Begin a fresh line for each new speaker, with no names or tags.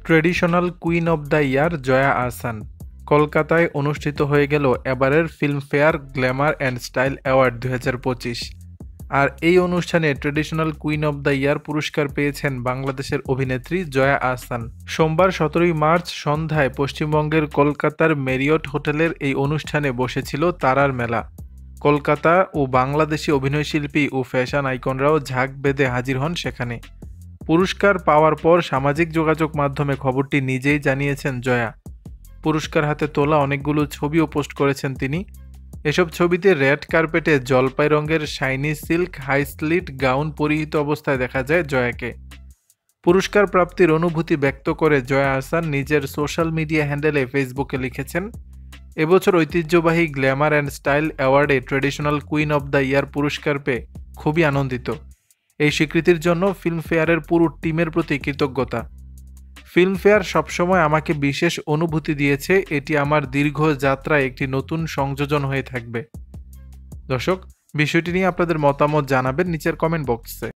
Traditional queen of the year Jaya Ahsan. কলকাতায় অনুষ্ঠিত হয়ে গেল এবারের Filmfare glamour and style award 2025। আর এই অনুষ্ঠানে traditional queen of the year পুরস্কার পেয়েছেন বাংলাদেশের অভিনেত্রী জয়া আহসান। সোমবার 17 মার্চ সন্ধ্যায় পশ্চিমবঙ্গের কলকাতার মেরিয়ট হোটেলের এই অনুষ্ঠানে বসেছিল তারার মেলা। কলকাতা ও বাংলাদেশি অভিনয়শিল্পী ও ফ্যাশন আইকনরাও ঝাঁক বেঁধে হাজির হন সেখানে। পুরস্কার পাওয়ার পর সামাজিক যোগাযোগ মাধ্যমে খবরটি নিজেই জানিয়েছেন জয়া। পুরস্কার হাতে তোলা অনেকগুলো ছবিও পোস্ট করেছেন তিনি। এসব ছবিতে রেড কার্পেটে জলপাই রঙের shiny silk high slit gown পরিহিত অবস্থায় দেখা যায় জয়াকে। পুরস্কার প্রাপ্তির অনুভূতি ব্যক্ত করে জয়া আহসান নিজের সোশ্যাল মিডিয়া হ্যান্ডেলে ফেসবুকে লিখেছেন, এবছর ঐতিহ্যবাহী গ্ল্যামার অ্যান্ড স্টাইল অ্যাওয়ার্ডে traditional queen of the year পুরস্কার পেয়ে খুবই আনন্দিত। এই স্বীকৃতির জন্য ফিল্মফেয়ারের পুরো টিমের প্রতি কৃতজ্ঞতা। ফিল্মফেয়ার সবসময় আমাকে বিশেষ অনুভূতি দিয়েছে, এটি আমার দীর্ঘ যাত্রায় একটি নতুন সংযোজন হয়ে থাকবে। দর্শক, বিষয়টি নিয়ে আপনাদের মতামত জানাবেন নিচের কমেন্ট বক্সে।